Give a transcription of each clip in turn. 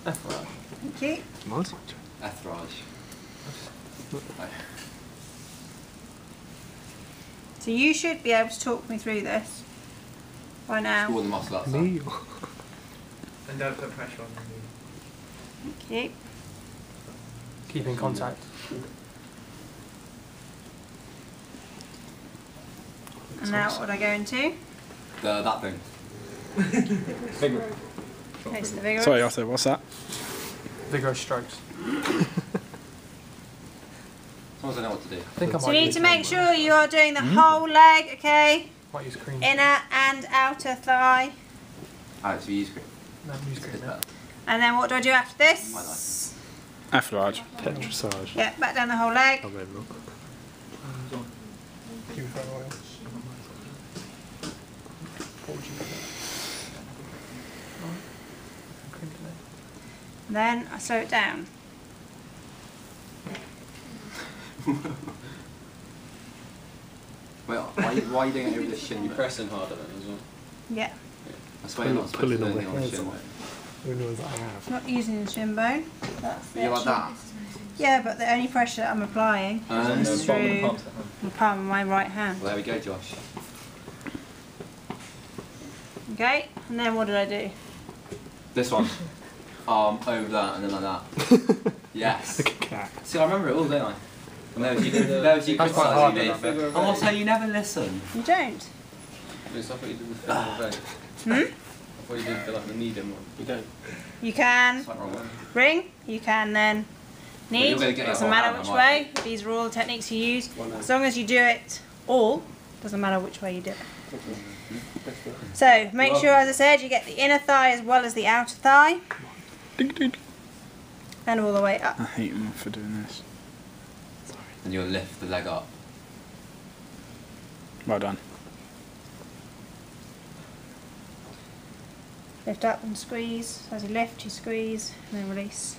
Atherage. Thank you. Atherage. So you should be able to talk me through this by now. All the muscle up. Me? And don't put pressure on them. Thank you. Keep in contact. And now what would I go into? That thing. Vigorous. Okay, so the vigorous. Sorry, Arthur, what's that? Vigorous strokes. Someone know what to do. I think I So might you need use to make one. sure you are doing the whole leg, okay? Might use cream. Inner and outer thigh. Alright, so you use cream. No, use cream. It's better. And then what do I do after this? My life. Atherage. Petrissage. Yeah, back down the whole leg. Oh, maybe not. Purify oil. Then I slow it down. Wait, why are you doing it over the shin? You're pressing harder then as well. Yeah. I swear you're not supposed to do Pulling anything on on the the shin. hairs. Who knows I have? Not using the shin bone. That's the You're like actual- that? Yeah, but the only pressure I'm applying is through the palm of my right hand. Well, there we go, Josh. Okay, and then what did I do? This one. Over that and then like that. Yes. Like a cat. See, I remember it all, don't I? And there was you hard, criticising me. Oh, so you never listen. You don't. Yes, I thought you did the film of it. Hmm? I thought you did the, like, the kneading one. You don't. You can That's like wrong one. ring, you can then you're knead, gonna get it doesn't all matter out, which am I? way, these are all the techniques you use. As long as you do it all, doesn't matter which way you do it. So make sure, as I said, you get the inner thigh as well as the outer thigh, Ding, ding. and all the way up. I hate him for doing this. And you'll lift the leg up. Well done. Lift up and squeeze. As you lift, you squeeze, and then release.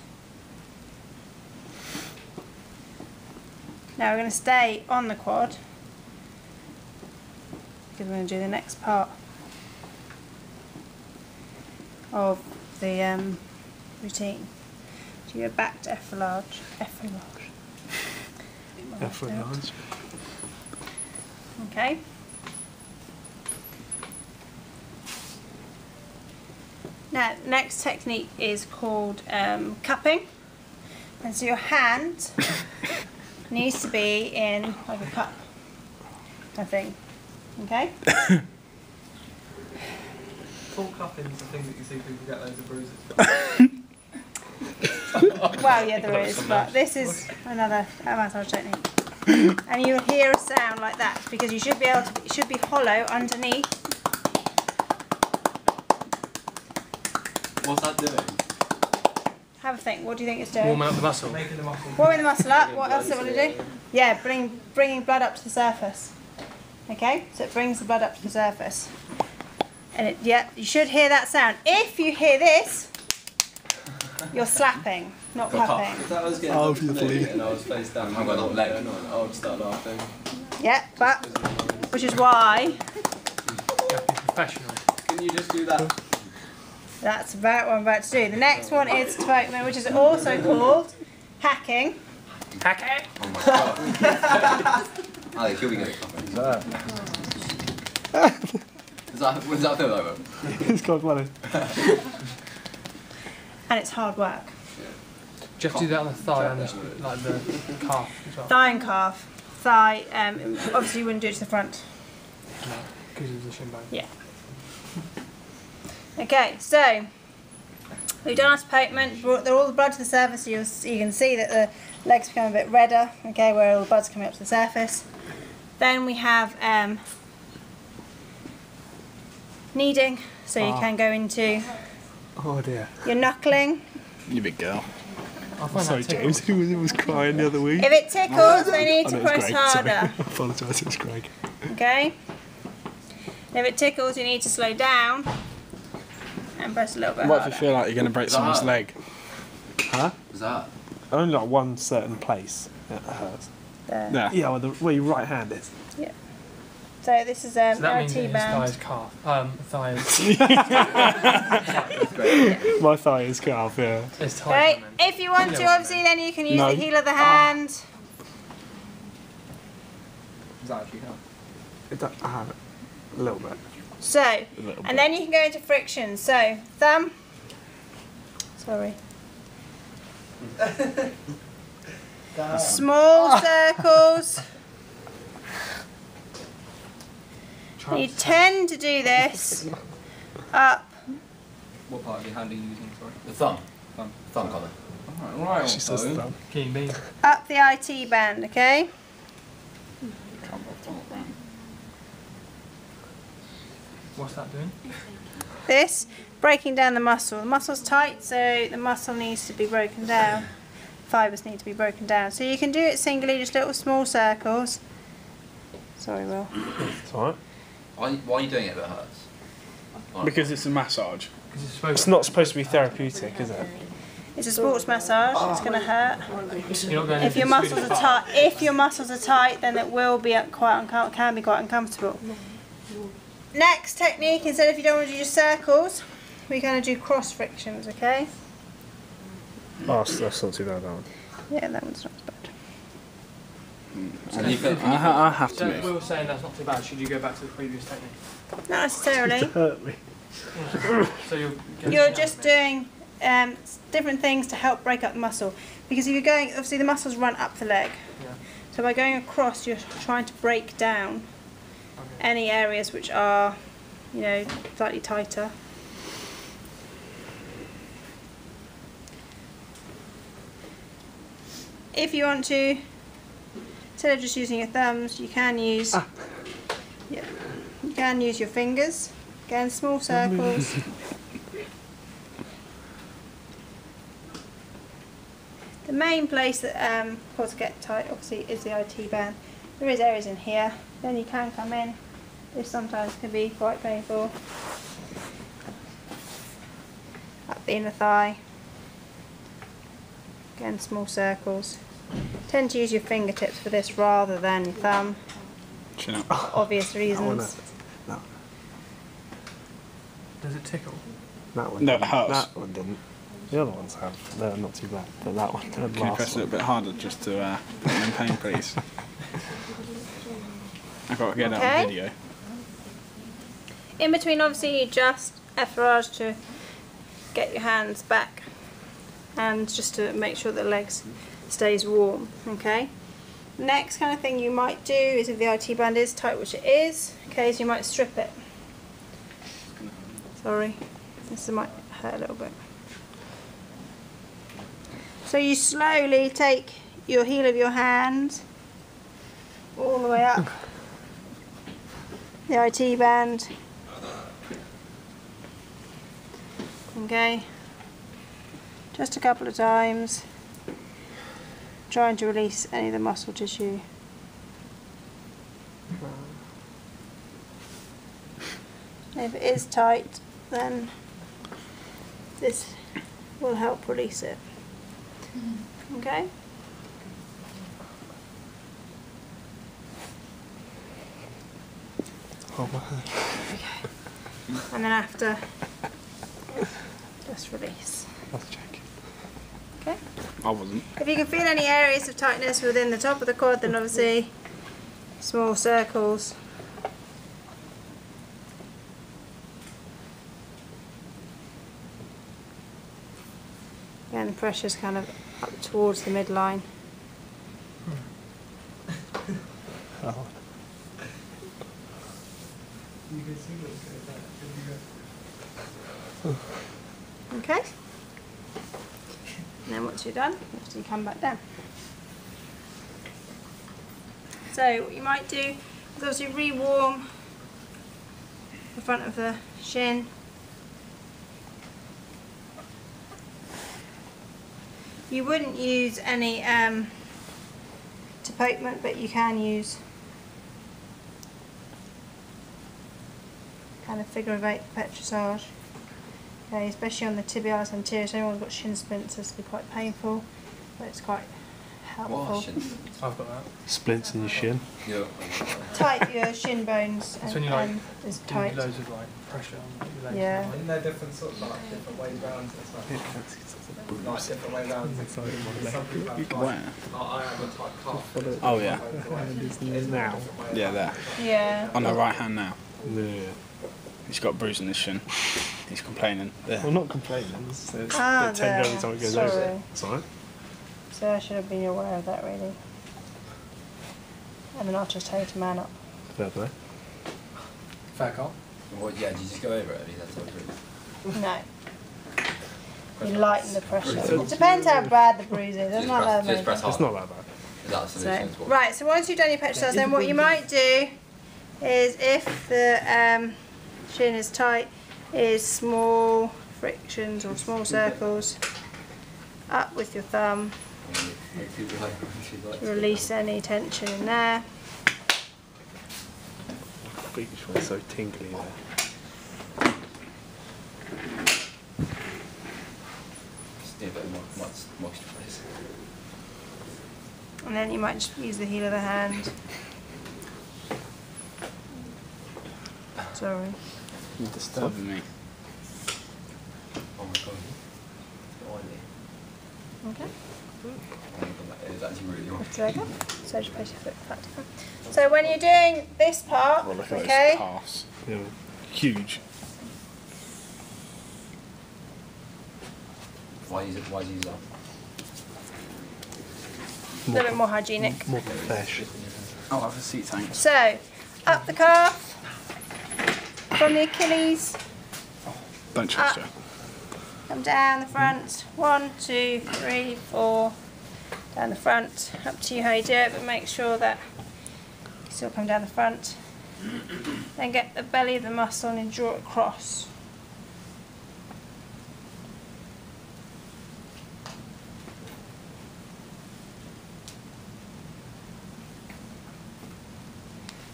Now we're going to stay on the quad, because we're going to do the next part of the routine. So you go back to effleurage. Effleurage. Okay. Now, next technique is called cupping. And so your hand needs to be in like a cup, I think. Okay? Full cupping is the thing that you see people get loads of bruises. Well, yeah, there is, but this is another massage technique. And you'll hear a sound like that because you should be able to, it should be hollow underneath. What's that doing? Have a think, what do you think it's doing? Warm out the muscle. Making the muscle. Warming the muscle up, what else will it do? Yeah, bringing blood up to the surface. Okay, so it brings the blood up to the surface. And it, yeah, you should hear that sound. If you hear this, you're slapping, not cupping. If that was getting Obviously. and I was face down, I've got a leg. I would start laughing. Yeah, but, which is why, You have to be professional. Can you just do that? that's about what I'm about to do. The next one is twerkman, which is also called hacking. Hack it! Oh my god. Alex, you'll be good at cupping. What does that feel like? It's quite funny. And it's hard work. Do you have to do that on the thigh and like the calf as well? Thigh and calf. Thigh, obviously you wouldn't do it to the front. No, because of the shin bone. Yeah. Okay, so we've done our pavement, brought all the blood to the surface, so you can see that the legs become a bit redder, okay, where all the blood's coming up to the surface. Then we have kneading, so you can go into Oh dear. your knuckling. You big girl. I find Sorry, that tickles. James, who was crying the other week. If it tickles, they need Oh, to no, it's press Greg. Sorry. I harder, apologise, it was Greg. okay? If it tickles, you need to slow down and press a little bit What if you harder. feel like you're going to break someone's leg? Huh? What's that? Only like one certain place that hurts. There. Yeah. Yeah, where your right hand is. Yeah. So So this is So that means that LT his band. thigh is My thigh is calf, yeah. it's tight. Okay, I meant. if you want You to, know what I obviously, then you can use No. the heel of the hand. Is that actually help? A little bit. So, little bit. and then you can go into friction. So, thumb. Sorry. Small circles. You tend to do this up. What part of your hand are you using, sorry? The thumb. Thumb. Thumb collar. Right, She says also. thumb. Keen bean. Up the IT band, okay? What's that doing? This, breaking down the muscle. The muscle's tight, so the muscle needs to be broken down. Fibres need to be broken down. So you can do it singly, just little small circles. Sorry, Will. It's alright. Why are you doing it if it hurts? Because it's a massage. Because it's supposed It's not supposed to be therapeutic, is it? It's a sports massage. It's going to hurt. You're not going If your muscles are tight, then it will be can be quite uncomfortable. Next technique, instead if you don't want to do just circles, we're going to do cross frictions, okay? Oh, so that's not too bad, that one. Yeah, that one's not as bad. So you can, I have to So move. we were saying that's not too bad. Should you go back to the previous technique? Not necessarily. Hurt me. So You're just doing different things to help break up the muscle. Because if you're going, obviously the muscles run up the leg. Yeah. So by going across, you're trying to break down any areas which are, you know, slightly tighter. If you want to, instead of just using your thumbs, you can use, yeah, you can use your fingers. Again, small circles. The main place that cords get tight, obviously, is the IT band. There is areas in here. Then you can come in. This sometimes can be quite painful. Up the inner thigh. Again, small circles. Tend to use your fingertips for this rather than your thumb. Chin up. For obvious reasons. No, Does it tickle? that one. No, it didn't. hurts. That one didn't. The other ones have. They're not too bad, but that one. Can you press it a bit harder just to put them in pain, please? I've got to get that Okay. on video. In between, obviously, you just effleurage to get your hands back and just to make sure the legs stays warm. Okay. Next kind of thing you might do is if the IT band is tight, which it is, okay, so you might strip it. Sorry, this might hurt a little bit. So you slowly take your heel of your hand all the way up the IT band. Okay, just a couple of times, trying to release any of the muscle tissue. And if it is tight, then this will help release it. Okay? Oh my. And then after, just release. That's joking. Okay? I wasn't. If you can feel any areas of tightness within the top of the quad, then obviously small circles. Again, the pressure's kind of up towards the midline. Oh. You can see what's going on. Okay? And then once you're done, you come back down. So what you might do is obviously re-warm the front of the shin. You wouldn't use any deportment, but you can use kind of figure of eight petrissage. Okay, especially on the tibialis anterior. So anyone's got shin splints, this will be quite painful, but it's quite helpful. What? Shin? I've got that. Splints in your shin. Yeah. Tight your shin bones It's when you like is do tight. loads of like pressure on your legs. Yeah. Isn't there different sort of like different ways round? It's like different ways round. Some people have Where? I have a tight calf. Oh yeah. Now. Yeah, there. Yeah. On the right hand now. Yeah. He's got a bruise in his shin. He's complaining. There. Well, not complaining. It's a Ah, bit tender every time it goes over. sorry. It's alright. So I should have been aware of that really. And then I'll just tell you to man up. Fair play. Fair call. Well, yeah, did you just go over it? I mean, that's what it No. You lighten the pressure. It depends how bad the bruise is. It's not that just press bad. It's not that bad. Is that the So, solution? It's what- right, so once you've done your pectorals, then what you might do is if the shin is tight, is small frictions or small circles up with your thumb to release any tension in there. Feet feel so tingly there. Just need a bit of moisturiser. And then you might just use the heel of the hand. Sorry. You're disturbing me. Oh my god. It's oily. Okay. It's actually really oily. That's okay. So just place your foot flat to front. So when you're doing this part, Well, look at okay, those calves. Yeah. Huge. Why use it? Why use that? a little bit more hygienic. More professional. I'll have a seat tank. So, up the calf, from the Achilles, Don't trust you. come down the front. 1, 2, 3, 4. Down the front. Up to you how you do it, but make sure that you still come down the front. Then get the belly of the muscle and draw it across.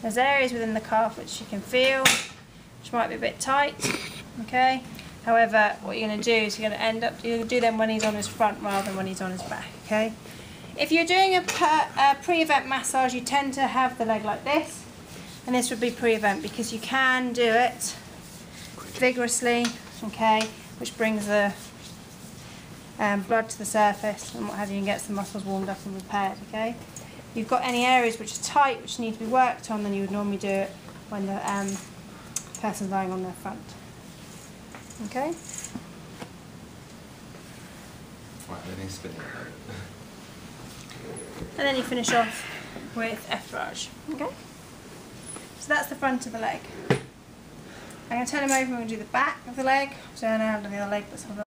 There's areas within the calf which you can feel, which might be a bit tight, okay? However, what you're going to do is you're going to do them when he's on his front rather than when he's on his back, okay? If you're doing a pre-event massage, you tend to have the leg like this, and this would be pre-event because you can do it vigorously, okay, which brings the blood to the surface and what have you, and gets the muscles warmed up and repaired, okay? If you've got any areas which are tight, which need to be worked on, then you would normally do it when the person's lying on their front. Okay? Right, everything's spinning. And then you finish off with effleurage. Okay? So that's the front of the leg. I'm going to turn him over and we're going to do the back of the leg. So I know how to do the leg, let's have a look.